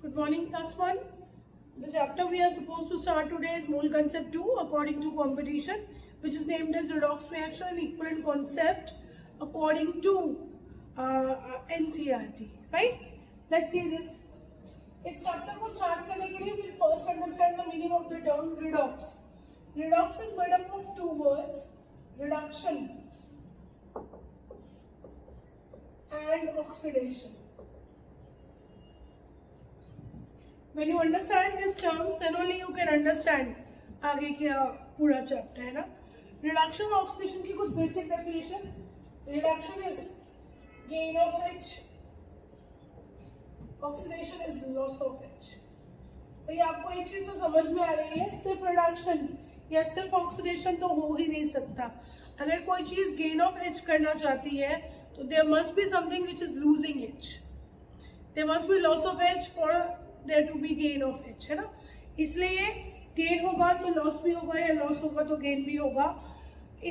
Good morning, class 1. The chapter we are supposed to start today is Mole Concept 2 according to competition, which is named as redox reaction and equivalent concept according to NCERT. Right? Let's see this. इस chapter को start करने के लिए we'll first understand the meaning of the term redox. Redox is made up of two words, reduction and oxidation. When you understand these terms, then only you can understand आगे क्या पूरा chapter है ना. Reduction और oxidation की कुछ basic definition. Reduction is gain of H. Oxidation is loss of H. भाई आपको एक चीज तो समझ में आ रही है, सिर्फ रिडक्शन या सिर्फ ऑक्सीडेशन तो हो ही नहीं सकता. अगर कोई चीज गेन ऑफ एच करना चाहती है तो there must be something which is losing H. There must be loss of H for there to be gain of H, है ना. इसलिए गेन होगा तो लॉस भी होगा या लॉस होगा तो गेन भी होगा.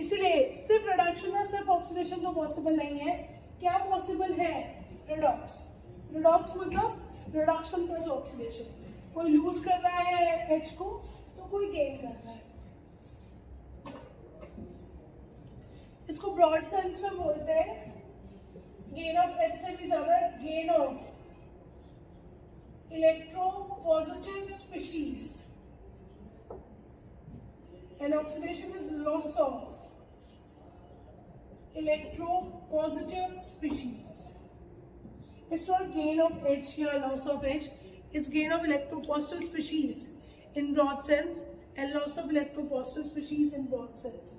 इसलिए सिर्फ रिडक्शन या सिर्फ ऑक्सीडेशन तो पॉसिबल नहीं है. क्या पॉसिबल है? रिडॉक्स. रिडॉक्स मतलब रिडक्शन प्लस ऑक्सीडेशन. कोई लूज कर रहा है एच को तो कोई गेन कर रहा है. इसको ब्रॉड सेंस में बोलते हैं. गेन ऑफ एच से भी ज्यादा it's gain of electropositive species and oxidation is loss of electropositive species. It's not gain of H here, loss of H. It's gain of electropositive species in broad sense and loss of electropositive species in broad sense.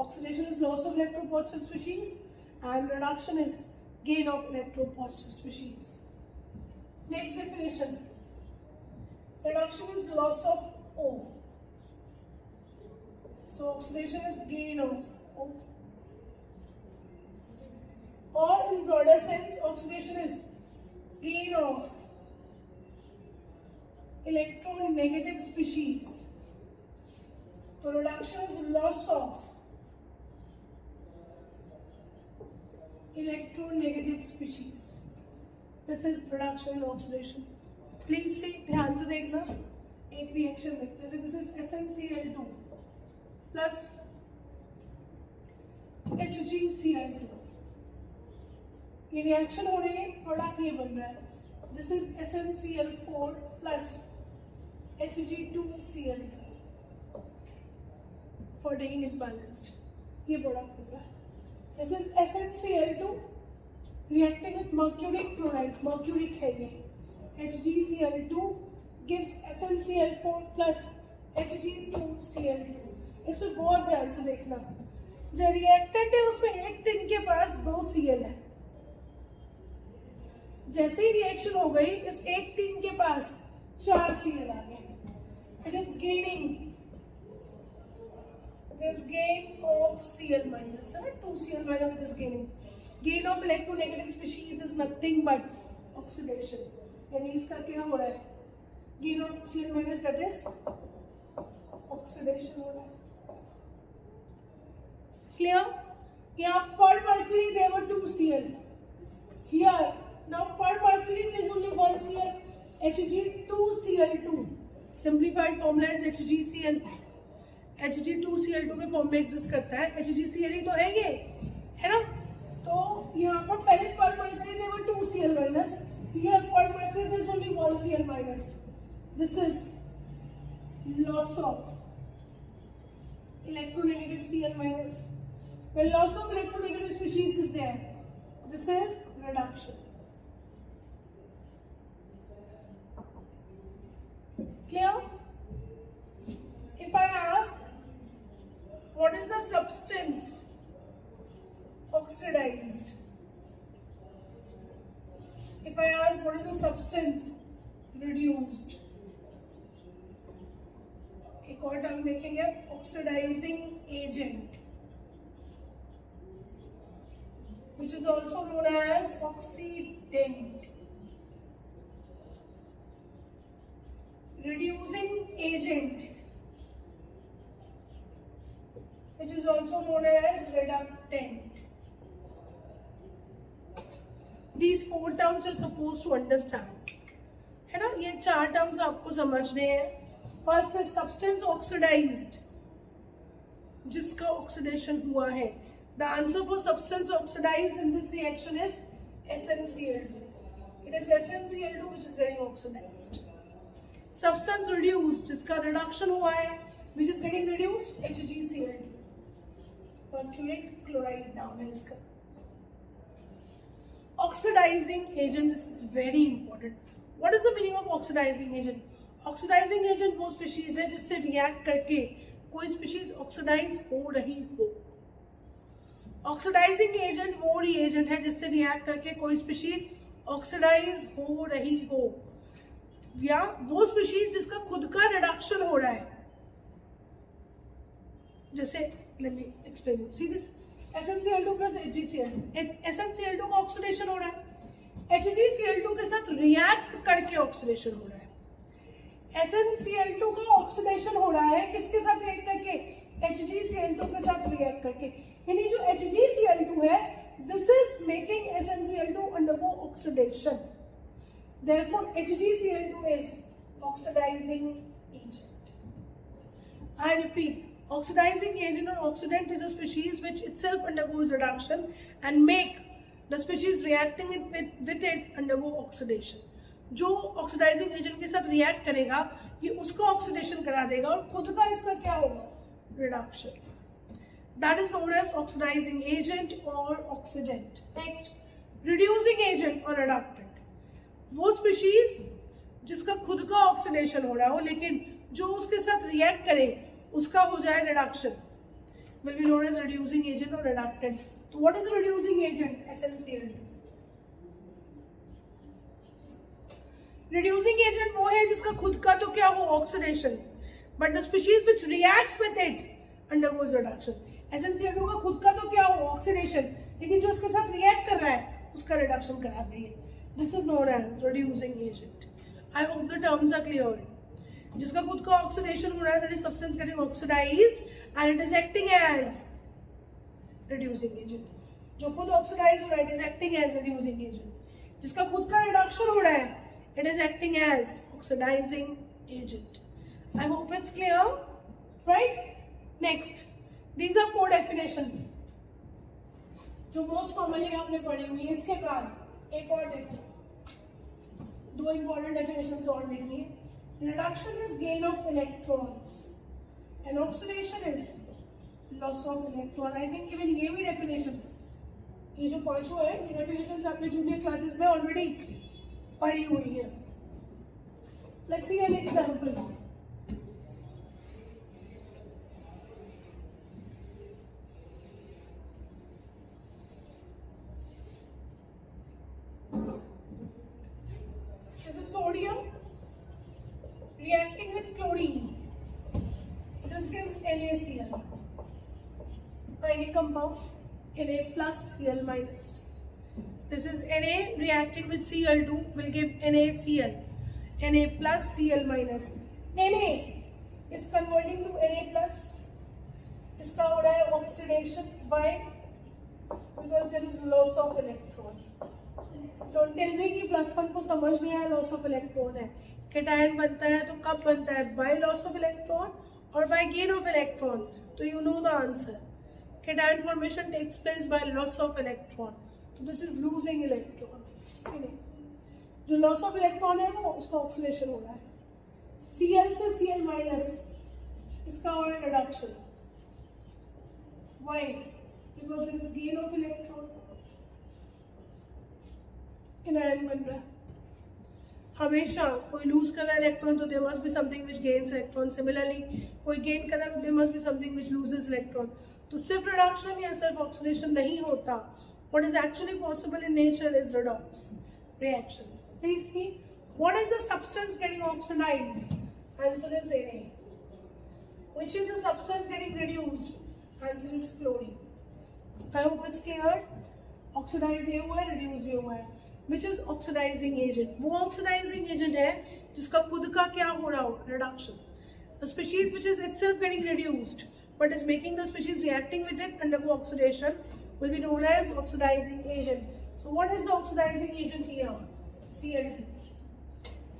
Oxidation is loss of electropositive species and reduction is gain of electropositive species. Next definition. Reduction is loss of O. So oxidation is gain of O. Or in broader sense, oxidation is gain of electronegative species. So reduction is loss of electronegative species. This is reduction and oxidation. Please see, ध्यान से देखना. एक reaction देखते हैं. This is SnCl2 plus HgCl2. ये reaction हो रही है, प्रोडक्ट ये बन रहा है. This is SnCl4 plus Hg2Cl2 for taking it balanced. ये प्रोडक्ट बन रहा है. This is SnCl2 reacting with mercuric chloride. Mercuric है ये. HgCl2 gives SnCl4 plus Hg2Cl2. इसमें बहुत ध्यान से देखना. जो रिएक्टेंट है उसमें एक टिन के पास 2 Cl है. जैसे ही रिएक्शन हो गई, इस एक टीम के पास 4 Cl आ गए. It is gaining this gain of Cl minus, है 2 Cl minus. It is gaining. Gain of electronegative species is nothing but oxidation. यानी इसका क्या हो रहा है? Gain of Cl minus, that is oxidation हो रहा है. क्लियर? यहाँ पर mercury there were 2 Cl. Here now per mercury there is only 1 Cl, Hg2Cl2. simplified formula is HgCl. Hg2Cl2 के फॉर्म में एग्जिस्ट करता है. HgCl ही तो है ये, है ना. तो यहाँ पर पहले per mercury there were 2 Cl minus. Here per mercury there is only 1 Cl minus. This is loss of electronegative Cl minus. When loss of electronegative species is there, this is reduction. Clear? If I ask, what is the substance oxidized? If I ask, what is the substance reduced? एक और term देखेंगे, oxidizing agent, which is also known as oxidant. Reducing agent, which is also known as reductant. These 4 terms you're supposed to understand. है ना. ये चार terms आपको समझने हैं। फर्स्ट है सब्सटेंस ऑक्सीडाइज्ड, जिसका ऑक्सीडेशन हुआ है। The answer for substance oxidised in this reaction is SnCl2. It is SnCl2 which is getting oxidized. Substance reduced, जिसका रिडक्शन हुआ है, which is getting reduced, HgCl2. Perchlorate chloride नाम है इसका। Oxidizing agent, this is very important. What is the meaning of oxidizing agent? Oxidizing agent वो species है जिससे react करके कोई species oxidize हो रही हो। Oxidizing agent वो reagent है जिससे react करके कोई species oxidize हो रही हो, या वो species जिसका खुद का reduction हो रहा है। जैसे let me explain you. See this SnCl2 plus HgCl2. SnCl2 का ऑक्सीडेशन हो रहा है, HgCl2 के साथ रिएक्ट करके ऑक्सीडेशन हो रहा है। SnCl2 का ऑक्सीडेशन हो रहा है किसके साथ रिएक्ट करके? HgCl2 के साथ रिएक्ट करके। यानी जो HgCl2 है, this is making SnCl2 undergo oxidation. Therefore, HgCl2 is oxidizing agent. I repeat. Oxidizing agent or oxidant is a species which itself undergoes reduction and make the species reacting with it undergo oxidation. जो oxidizing agent के साथ react करेगा, ये उसको oxidation करा देगा और खुद का इसका क्या होगा? Reduction. That is known as oxidizing agent or oxidant. Next, reducing agent or reductant. वो species जिसका खुद का oxidation हो रहा हो, लेकिन जो उसके साथ react करे उसका हो जाए reduction, will be known as reducing agent or reductant. तो what is a reducing agent? SnCl2. Reducing agent वो है जिसका खुद का तो क्या हो oxidation, but the species which reacts with it undergoes reduction. SnCl2 का खुद का तो क्या हो ऑक्सीडेशन, लेकिन जो उसके साथ रिएक्ट कर रहा है उसका रिडक्शन करा देंगे। This is known as reducing agent. I hope the terms are clear. जिसका खुद का ऑक्सीडेशन हो रहा है, that is substance getting oxidized and it is acting as reducing agent. जो खुद ऑक्सीडाइज हो रहा है, it is acting as reducing agent. जिसका खुद का रिडक्शन हो रहा है, it is acting as oxidizing agent. I hope it's clear, right? Next, these are 4 definitions जो most commonly हमने पढ़ी हुई है। इसके बाद एक और देखो, 2 important definitions और देखनी है। Reduction is gain of electrons and oxidation is loss of electron. I think even ये भी definition, ये जो पांचों है, ये definitions आपने junior classes में already पढ़ी हुई है। Let's see an example. This is sodium reacting with chlorine. This gives NaCl, ionic compound, Na plus Cl minus. This is Na reacting with Cl2 will give NaCl, Na plus Cl minus. Na is converting to Na plus. इसका हो रहा है oxidation. Why? Because there is loss of electron. Don't tell me कि +1 को समझ नहीं आया, loss of electron है। केटायन बनता है तो कब बनता है? बाय लॉस ऑफ इलेक्ट्रॉन और बाय गेन ऑफ इलेक्ट्रॉन। तो you know the answer, cation formation takes place by loss of electron, तो दिस इज लूजिंग इलेक्ट्रॉन। जो लॉस ऑफ इलेक्ट्रॉन है वो उसका ऑक्सीडेशन हो रहा है। Cl से Cl माइनस, इसका हो रहा है reduction. Why? Because there is gain of electron, anion बन रहा है। हमेशा कोई लूज कर रहा है इलेक्ट्रॉन तो there must be something which gains electron, similarly कोई गेन कर रहा है there must be something which loses electron. तो सिर्फ रिडक्शन या सिर्फ ऑक्सीडेशन नहीं होता, what is actually possible in nature is redox reactions. Please see what is the substance getting oxidised? Answer is Na. Which is the substance getting reduced? Answer is chlorine. I hope it's clear. Oxidise ये हुआ है, reduce ये हुआ है। Which is oxidizing agent? वो oxidizing agent है जिसका खुद का क्या हो रहा हो? Reduction. The species which is itself getting reduced but is making the species reacting with it undergo oxidation will be known as oxidizing agent. So what is the oxidizing agent here? Cl2.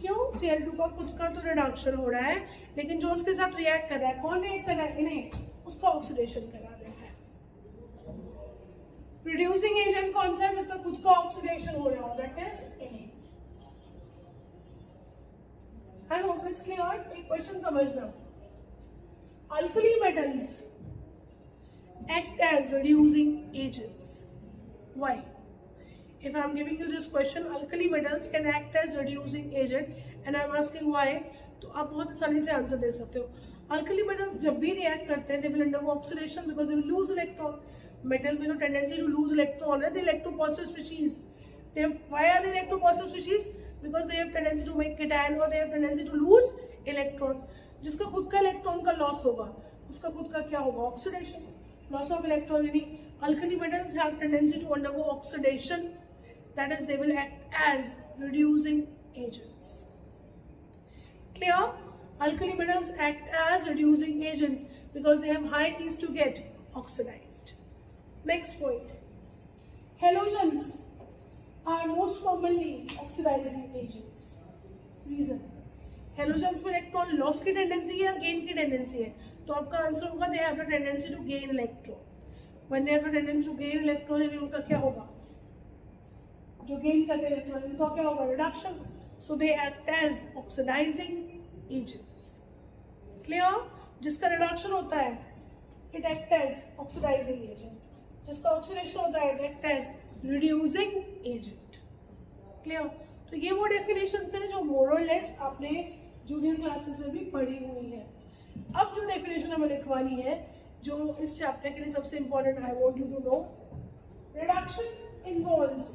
क्यों? Cl2 का खुद का तो reduction हो रहा है, लेकिन जो उसके साथ रिएक्ट कर रहा है, कौन रिएक्ट कर रहा है? इन्हें, उसका ऑक्सीडेशन करा देता है। रिड्यूसिंग एजेंट कौन सा है जिसका खुद का ऑक्सीडेशन हो रहा हो? दैट इज इन्हें। आई होप इट्स क्लियर। एक क्वेश्चन समझना, alkali metals act as reducing agents. Why? If I am giving you this question, alkali metals can act as reducing agent and I am asking why, तो आप बहुत आसानी से answer दे सकते हो। Alkali metals जब भी रिएक्ट करते हैं, they will undergo oxidation because they will lose electron. Metal with a tendency to lose electron है, the electropositive species. Why are they electropositive species? Because they have tendency to make cation or they have tendency to lose electron. जिसका खुद का electron का loss होगा, उसका खुद का क्या होगा? Oxidation. Loss of electron, alkali metals have tendency to undergo oxidation, that is they will act as reducing agents. Clear? Alkali metals act as reducing agents because they have high ease to get oxidized. Next point, halogens are most commonly oxidizing agents. Reason, halogens में electron loss की tendency है या gain की tendency है? तो आपका answer होगा they have the tendency to gain electron. When they have the tendency to gain electron, उनका क्या होगा? जो गेन करते हैं इलेक्ट्रॉन, उनका क्या होगा? Reduction. So they act as oxidising agents. Clear? जिसका रिडक्शन होता है it act as oxidising agent, जिसका ऑक्सीडेशन होता है it act as reducing agent. Clear? तो ये वो डेफिनेशंस हैं जो मोर और लेस आपने जूनियर क्लासेस में भी पढ़ी हुई है। अब जो डेफिनेशन हमें लिखवानी है, जो इस चैप्टर के लिए सबसे important, I want you to know, reduction involves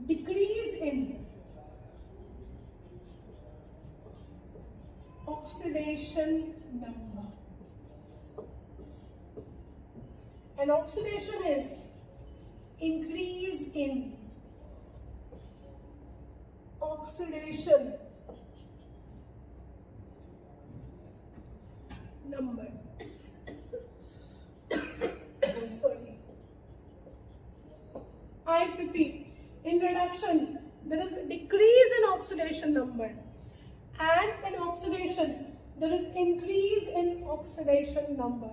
decrease in oxidation number, and oxidation is increase in oxidation number. Sorry, I repeat, in reduction there is decrease in oxidation number, and in oxidation there is increase in oxidation number.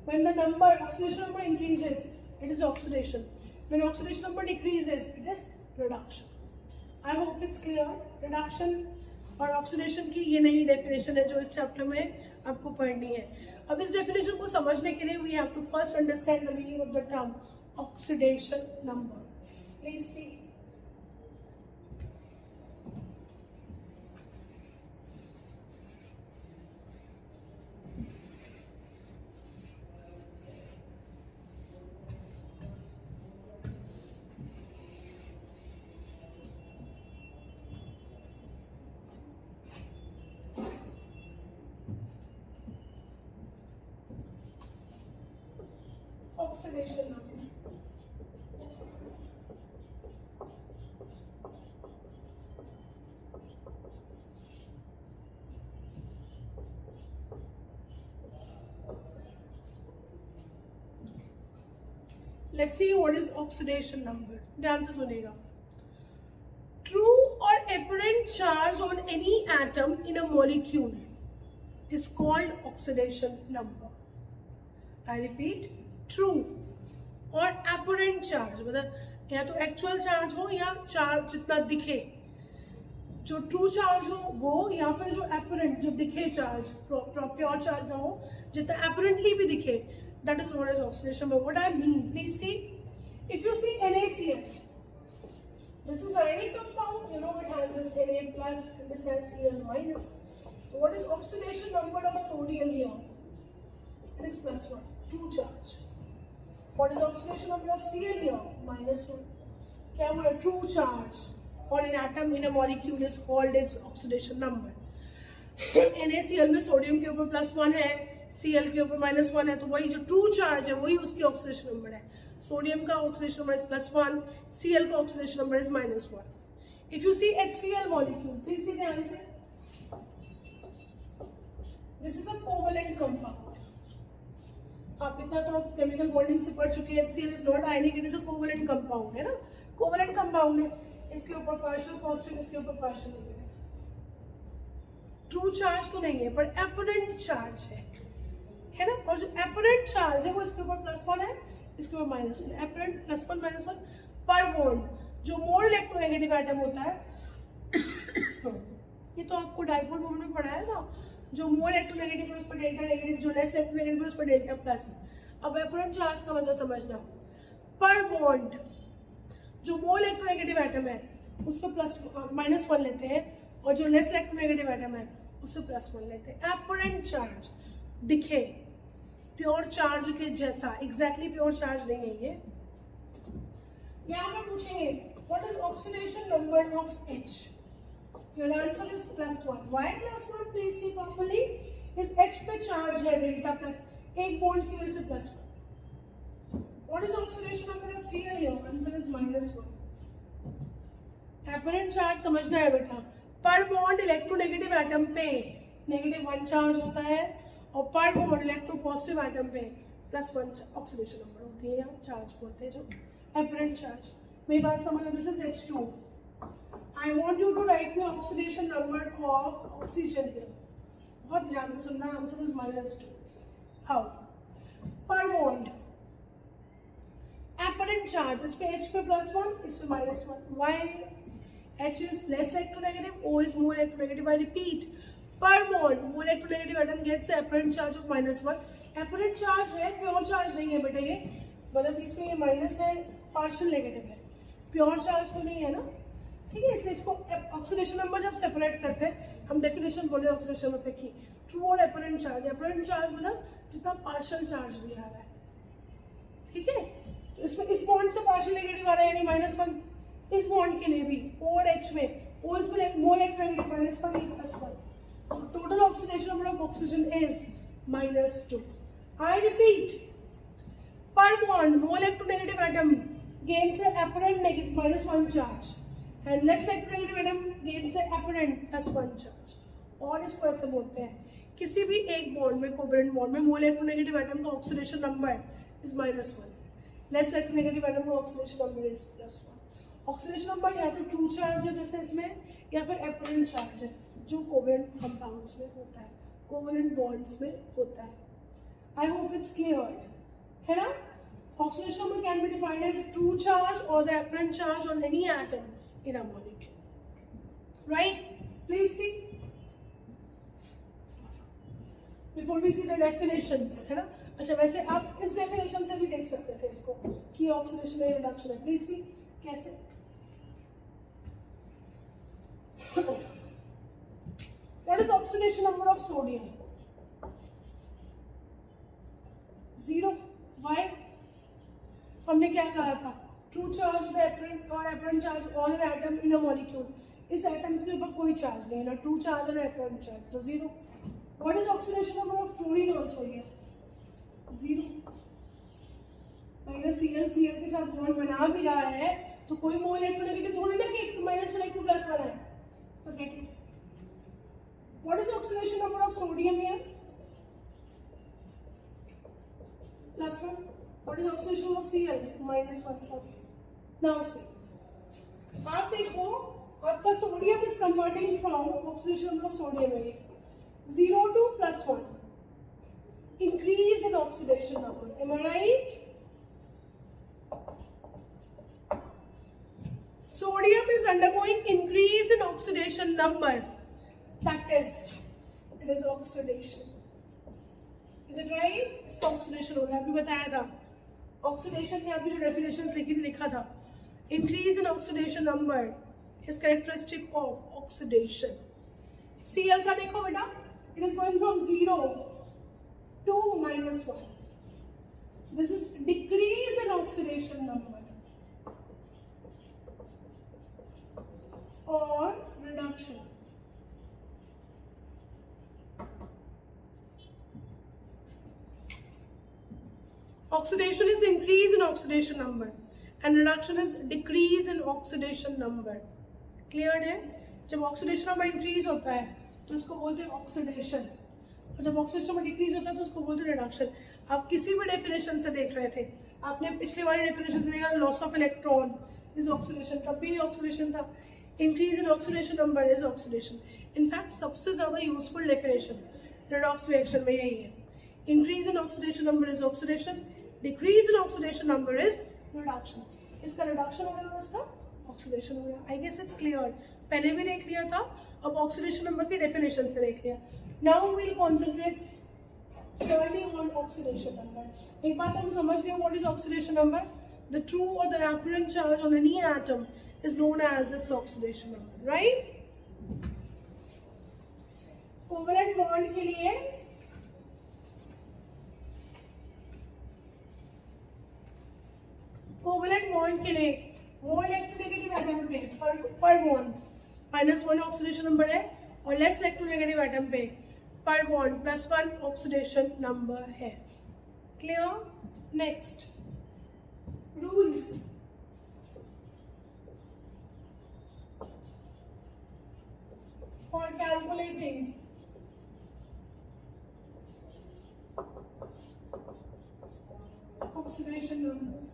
When the oxidation number increases, it is oxidation. When oxidation number decreases, it is reduction. I hope it's clear. Reduction और oxidation की ये नई definition है जो इस chapter में आपको पढ़नी है। अब इस डेफिनेशन को समझने के लिए we have to first understand the meaning of the term oxidation number. Please see, oxidation number. Let's see what is oxidation number. ध्यान से सुनिएगा। True or apparent charge on any atom in a molecule is called oxidation number. I repeat, true और apparent charge, मतलब या तो actual charge हो या charge जितना दिखे, जो ट्रू चार्ज हो वो, या फिर जो एपरेंट जो दिखे चार्ज, प्योर चार्ज ना हो, जितना एपरेंटली भी दिखे, that is known as oxidation number. What I mean, please see, if you see NaCl, this is ionic compound, you know it has this Na plus and this has Cl minus. So what is oxidation number of sodium here? It is +1, true charge. What is oxidation number of Cl here? -1. क्या बोला? True charge or an atom in a molecule is called its oxidation number. NaCl में sodium के ऊपर +1 है, Cl के ऊपर -1 है, तो वही जो ट्रू चार्ज है वही उसकी ऑक्सीडेशन नंबर है। सोडियम का ऑक्सीडेशन नंबर इज +1, Cl का oxidation number is -1. If you see HCl molecule, please see ध्यान से, this is a covalent compound. आप इतना तो केमिकल बॉन्डिंग से पढ़ चुके हैं। HCl is not ionic, it is a covalent compound, है ना, कोवेलेंट कंपाउंड है। इसके ऊपर पार्शियल पॉजिटिव, इसके ऊपर पार्शियल नेगेटिव। ट्रू चार्ज तो नहीं है पर एपरेंट चार्ज है ना। और जो एपरेंट चार्ज है वो इसके ऊपर +1 है, इसके ऊपर -1। एपरेंट +1 -1 पर बॉन्ड। जो मोर इलेक्ट्रोनेगेटिव एटम होता है ये तो आपको डाइपोल मोमेंट में पढ़ाया था, जो मोर इलेक्ट्रोनेगेटिव है उस पर डेल्टा नेगेटिव, जो लेस इलेक्ट्रोनेगेटिव है उस पर डेल्टा प्लस। अब एपरेंट चार्ज का मतलब समझना, पर बॉन्ड जो मोर इलेक्ट्रोनेगेटिव एटम है उस पर -1 लेते हैं, और जो लेस इलेक्ट्रोनेगेटिव एटम है उससे +1 लेते हैं। एपरेंट चार्ज दिखे प्योर चार्ज के जैसा, एग्जैक्टली प्योर चार्ज नहीं है ये। यहाँ पर पूछेंगे what is oxidation number of H? Your answer is +1. Why +1? Please see properly. इस H पे चार्ज है डेल्टा प्लस, एक बॉन्ड की वजह से +1. What is oxidation number of Cl here? Answer is -1. Apparent charge समझना है बेटा, पर बॉन्ड इलेक्ट्रोनेगेटिव एटम पे -1 चार्ज होता है, और पर बॉन्ड इलेक्ट्रोपॉजिटिव एटम पे +1 ऑक्सीडेशन नंबर होती है, या चार्ज बोलते हैं जो apparent charge। मेरी बात समझ, this is H2। I want you to write me oxidation number of oxygen here. बहुत ध्यान से सुनना, answer is -2। How? Per bond, apparent charge, इस पे H पे +1, इस पे -1. Why? H is less electronegative, O is more electronegative. I repeat, per bond, more electronegative atom gets apparent charge of -1. Apparent charge है, प्योर चार्ज नहीं है बेटा ये, मतलब इसमें ये माइनस है, पार्शियल नेगेटिव है, प्योर चार्ज तो नहीं है ना, ठीक है। इसलिए इसको ऑक्सीडेशन नंबर जब सेपरेट करते हैं, हम डेफिनेशन बोले ऑक्सीडेशन नंबर की, ट्रू और एपरेंट चार्ज। एपरेंट चार्ज मतलब जितना पार्शियल चार्ज भी आ रहा है, ठीक है। तो इसमें इस बॉन्ड से पार्शियल नेगेटिव आ रहा है यानी -1, इस बॉन्ड के लिए भी O और H में O is more electronegative, -1 +1। Total oxidation number of oxygen is -2। I repeat, per bond more electronegative atom gains an apparent negative -1 charge, and less electronegative atom gains an apparent +1 charge। और इसको ऐसे बोलते हैं, किसी भी एक bond में, covalent bond में, मोर इलेक्ट्रोनेगेटिव एटम का oxidation number is -1, less electronegative atom का oxidation number is +1। Oxidation number या तो ट्रू चार्ज है जैसे इसमें, या फिर एपरेंट चार्ज है जो कोवेलेंट कंपाउंड्स में होता है, कोवेलेंट बॉन्ड्स में होता है। आई होप इट्स क्लियर है ना। Oxidation number can be defined as a true charge or the apparent charge on any atom in a molecule. Right? Please see. Before we see the definitions, है ना। अच्छा, वैसे आप इस definition से भी देख सकते थे इसको कि oxidation में reduction है। Please see कैसे। What is oxidation number of sodium? 0. Why? हमने क्या कहा था, ट्रू चार्ज विद एपरेंट और apparent charge on an atom in a molecule. इस एटम के ऊपर कोई चार्ज नहीं है, ना ट्रू चार्ज और एपरेंट चार्ज, तो 0। What is oxidation number of chlorine also here? 0। Cl के साथ बॉन्ड बना भी रहा है तो कोई मोल इलेक्ट्रोनेगेटिव थोड़ी ना कि -1 + 1 है, forget it. What is oxidation number of sodium here? +1। What is oxidation of Cl? -1. Okay. Now see. आप देखो, आपका sodium is converting from oxidation number of sodium है 0 to +1. Increase in oxidation number. Am I right? Sodium is undergoing increase in oxidation number. That is, it is oxidation. Is it right? इसका oxidation हो रहा है, अभी बताया था। Oxidation की आपकी जो डेफिनेशन लिखी थी, लिखा था increase in oxidation number is characteristic of oxidation. Cl का देखो बेटा, it is going from 0 to -1. This is decrease in oxidation number और reduction. Oxidation is increase in oxidation number and reduction is decrease in oxidation number. Clear है? जब oxidation number increase होता है तो उसको बोलते हैं oxidation, और जब oxidation number decrease होता है तो उसको बोलते हैं reduction। आप किसी भी definition से देख रहे थे, आपने पिछले वाली definition से देखा loss of electron, is oxidation, तब भी oxidation था. Increase in oxidation number is oxidation. In fact, सबसे ज़्यादा useful definition redox reaction में यही है. Increase in oxidation number is oxidation. Decrease in oxidation number is reduction. इसका reduction हो गया और इसका oxidation हो गया. I guess it's clear. पहले भी देख लिया था, अब oxidation number की definition से देख लिया. Now we'll concentrate purely on oxidation number. एक बात हम समझ गए, what is oxidation number? The true or the apparent charge on any atom is known as its oxidation number, right? Covalent bond के लिए कोवलेंट बॉन्ड के लिए मोर electronegative atom पे पर बॉन्ड -1 ऑक्सीडेशन नंबर है और लेस इलेक्ट्रोनेगेटिव एटम पे पर बॉन्ड +1 ऑक्सीडेशन नंबर है. Clear? Next, rules. For calculating oxidation numbers.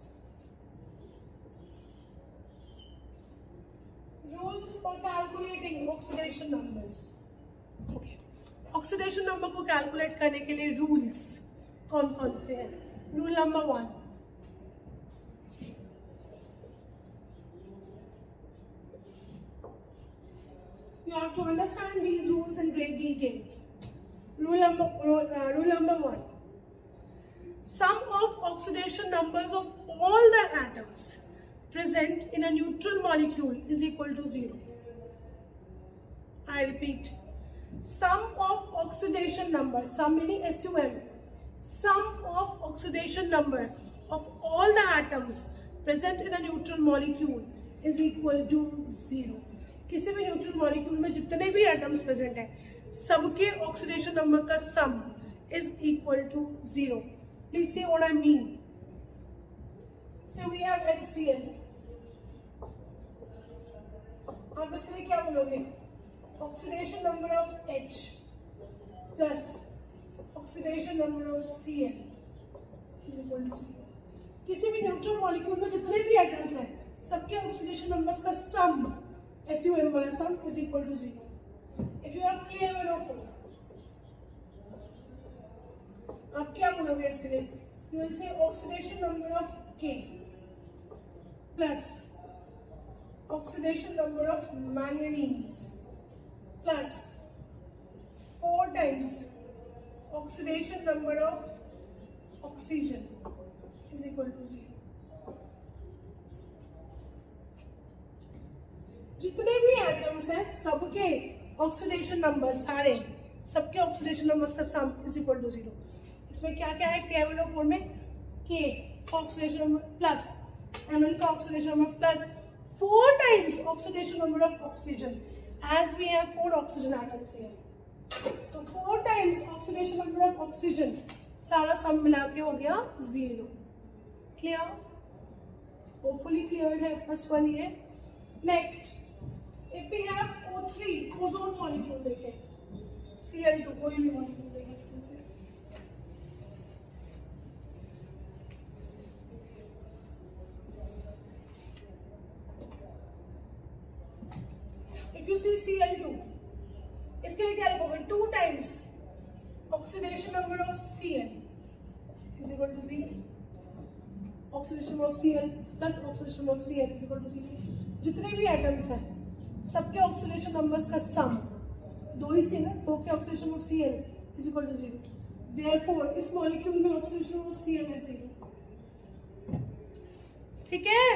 Rules for calculating oxidation numbers. Okay. Oxidation number को calculate करने के लिए rules कौन कौन से हैं? Rule number 1. You have to understand these rules in great detail. Rule number 1. Sum of oxidation numbers of all the atoms present in a neutral molecule is equal to 0. I repeat, sum of oxidation number, sum meaning SUM, sum of oxidation number of all the atoms present in a neutral molecule is equal to 0. किसी भी neutral molecule में जितने भी atoms present हैं, सबके oxidation number का sum is equal to 0. Please see what I mean. So we have HCl. आप इसके लिए क्या बोलोगे? Oxidation number of H plus oxidation number of Cl is equal to 0. किसी भी न्यूट्रल मॉलिक्यूल में जितने भी एटम्स हैं, सबके ऑक्सीडेशन नंबर्स का सम, SUM वाला सम, is equal to 0. If you have KMnO4, आप क्या बोलोगे इसके लिए? You will say oxidation number of K plus oxidation number of manganese plus 4 times oxidation number of oxygen is equal to 0. जितने भी atoms हैं सबके ऑक्सीडेशन नंबर, सारे सबके ऑक्सीडेशन नंबर्स का सम इज इक्वल टू 0. इसमें क्या क्या है? KMnO4 में K oxidation number plus Mn का oxidation number plus 4 times oxidation number of oxygen, as we have 4 oxygen atoms here. तो 4 times oxidation number of oxygen, सारा सम मिला के हो गया 0. क्लियर? होपफुली क्लियर है. +1 ये. Next, if we have O3, ozone molecule देखें, Cl2, कोई भी मॉलिक्यूल देखें जैसे if you see Cl2, इसके लिए क्या लिखोगे? 2 times oxidation number of Cl is equal to 0. Oxidation number of Cl plus oxidation number of Cl is equal to 0. जितने भी एटम्स हैं सबके ऑक्सीडेशन नंबर्स का सम, 2 ही से ना, 2 के oxidation number Cl is equal to 0. Therefore इस मॉलिक्यूल में ऑक्सीडेशन नंबर Cl है 0. ठीक है?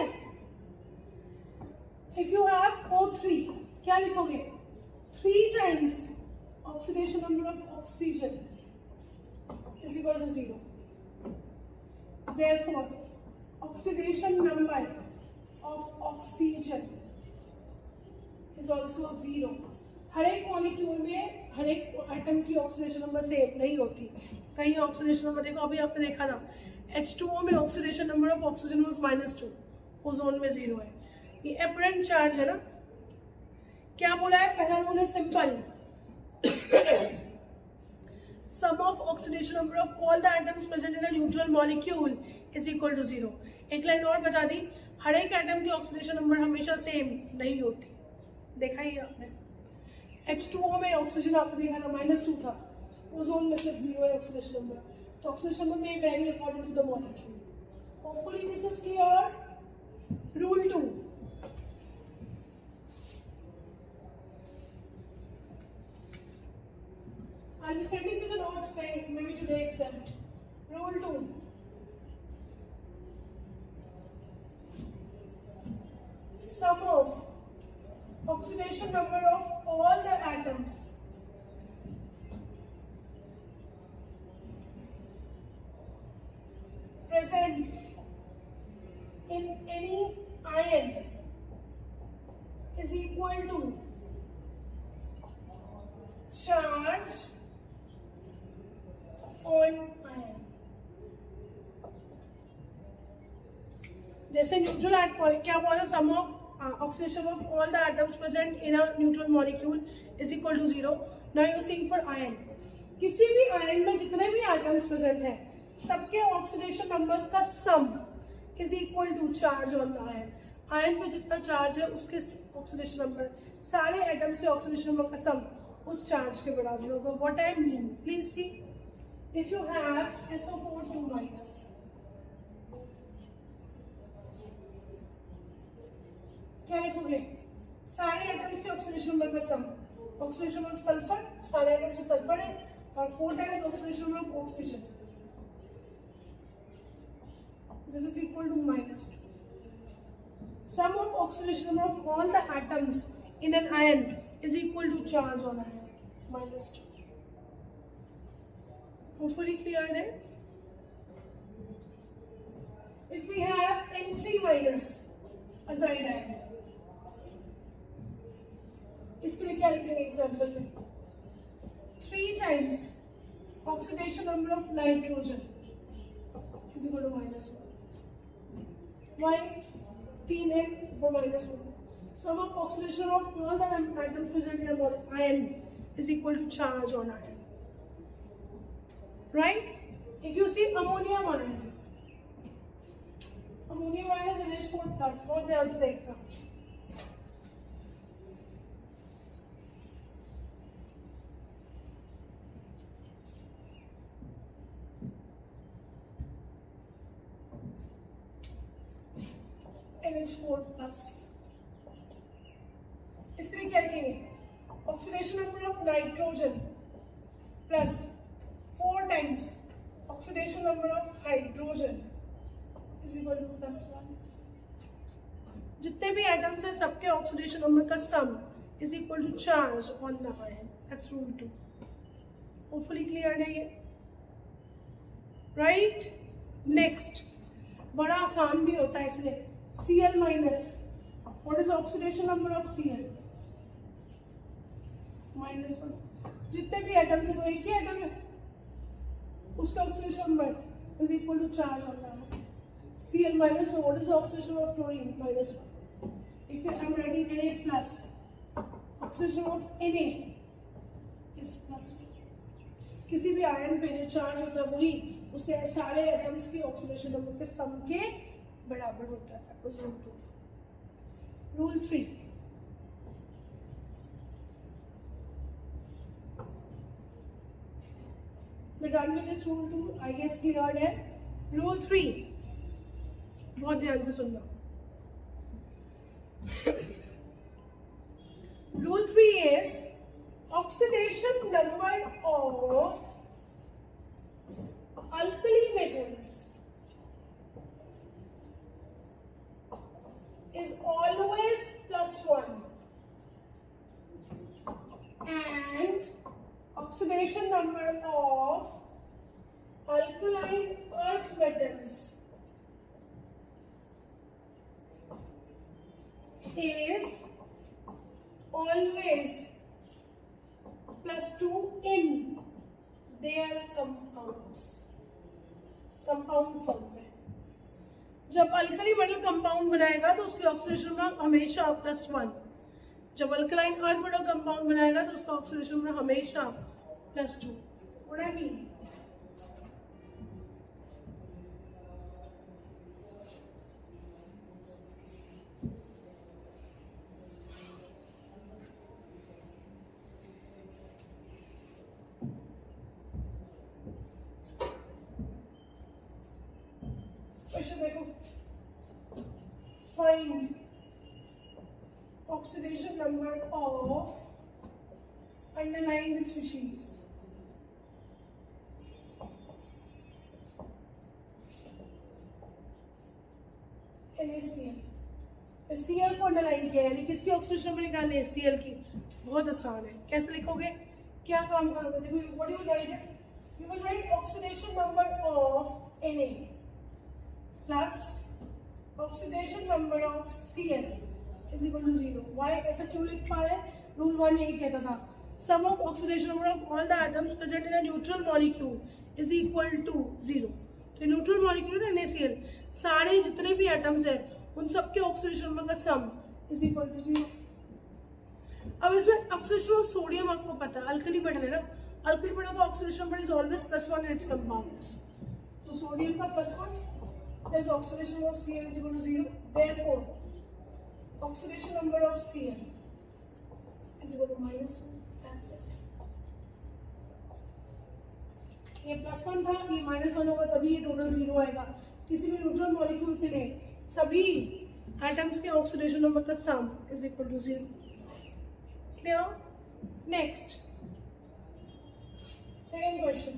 If you have O3, क्या लिखोगे? 3 times oxidation number of oxygen is equal to 0. Therefore, oxidation number of oxygen is also 0. हर एक मॉलिक्यूल में हर एक एटम की ऑक्सीडेशन नंबर सेम नहीं होती. कहीं ऑक्सीडेशन नंबर देखो, अभी आपने देखा था H2O में oxidation number of oxygen was -2, ozone में 0 है. ये अपरेंट चार्ज है ना. क्या बोला है? पहला रूल है simple, sum of oxidation number of all the atoms present in a neutral molecule is equal to 0. एक लाइन और बता दी, हर एक एटम की ऑक्सीडेशन नंबर हमेशा सेम नहीं होती, देखा ही आपने। H2O में ऑक्सीजन आपने देखा था -2 था, ओजोन में सिर्फ 0 है ऑक्सीडेशन नंबर, तो ऑक्सीडेशन नंबर में vary according to the molecule. Hopefully this is clear. Rule 2, I'll be sending you the notes maybe today itself. Rule 2. Sum of oxidation number of all the atoms present in any ion is equal to charge on ion. जैसे neutral atom क्या बोला, sum of oxidation of all the atoms present in a neutral molecule is equal to 0। Now you seeing for ion, किसी भी ion में जितने भी atoms present हैं सबके ऑक्सीडेशन नंबर्स का sum is equal to charge on the ion. Ion में जितना चार्ज है उसके ऑक्सीडेशन नंबर, सारे एटम्स के ऑक्सीडेशन नंबर का सम उस चार्ज के बराबर होगा। What I mean, please see, if you have SO4 2-, क्या लिखोगे? सारे एटम्स के ऑक्सीडेशन नंबर का sum, oxidation number of sulphur, सारे एटम्स में सल्फर है, और 4 times oxidation number of oxygen, this is equal to -2। Sum of oxidation number of all the atoms in an ion is equal to charge on ion, -2। Hopefully clear then. If we have N3- azide ion, इसके लिए क्या लिखेंगे example में? 3 times oxidation number of nitrogen is equal to -1। Why? 3 है ऊपर -1। Sum of oxidation of all the atoms present in a ion is equal to charge on ion. Right? If you see ammonium ion is NH4+, बहुत ध्यान से देखना। NH4+, इसमें क्या लिखेंगे? Oxidation number of nitrogen plus 4 times oxidation number of hydrogen is equal to +1। जितने भी atoms हैं सबके ऑक्सीडेशन नंबर का sum is equal to charge on the ion, that's rule 2। Hopefully clear है ये, राइट? नेक्स्ट बड़ा आसान भी होता है इसलिए, Cl-, what is oxidation number of Cl? -1। जितने भी एटम्स हैं, तो एक ही एटम है, उसका oxidation number is equal to charge on the ion. Cl-, what is the oxidation of chlorine? -1। If I am writing Na+, ऑक्सीडेशन ऑफ Na इज +2। किसी भी आयन पे जो चार्ज होता है वही उसके सारे एटम्स की ऑक्सीडेशन नंबर के सम के बराबर होता है, उस rule 2। Rule 3, we're done with this rule 2, I guess cleared है। Rule 3, बहुत ध्यान से सुनना। Rule 3 is oxidation number of alkali metals is always +1 and oxidation number of alkaline earth metals is always +2 in their compounds, compound form में। जब alkali metal compound बनाएगा तो उसकी ऑक्सीडेशन नंबर हमेशा +1, जब अल्कलाइन अर्थ मेटल कंपाउंड बनाएगा तो उसका ऑक्सीडेशन नंबर हमेशा +2। What I mean, find oxidation number of underlying species. NaCl. Cl को अंडरलाइन किया यानी किसकी ऑक्सीडेशन नंबर निकालने Cl की, बहुत आसान है। कैसे लिखोगे, क्या काम करोगे, देखो what you will write is you will write oxidation number of Na plus oxidation number of Cl is equal to 0। Why ऐसा क्यों लिख पा रहे हैं, रूल 1 यही कहता था sum of oxidation number of all the atoms present in a neutral molecule is equal to 0। तो न्यूट्रल मॉलिक्यूल है NaCl, सारे जितने भी एटम्स है उन सबके ऑक्सीडेशन नंबर का सम इज इक्वल टू 0। अब इसमें ऑक्सीडेशन ऑफ सोडियम आपको पता है, अल्कली मेटल है ना, अल्कली मेटल का oxidation number is always +1 in its compounds. तो सोडियम का +1 plus oxidation of Cl is equal to 0। Therefore oxidation number of Cl is equal to -1। That's it. ये +1 था, ये -1 होगा तभी ये टोटल 0 आएगा। किसी भी न्यूट्रल मॉलिक्यूल के लिए सभी एटम्स के ऑक्सीडेशन नंबर का sum is equal to 0। Clear? Next second question.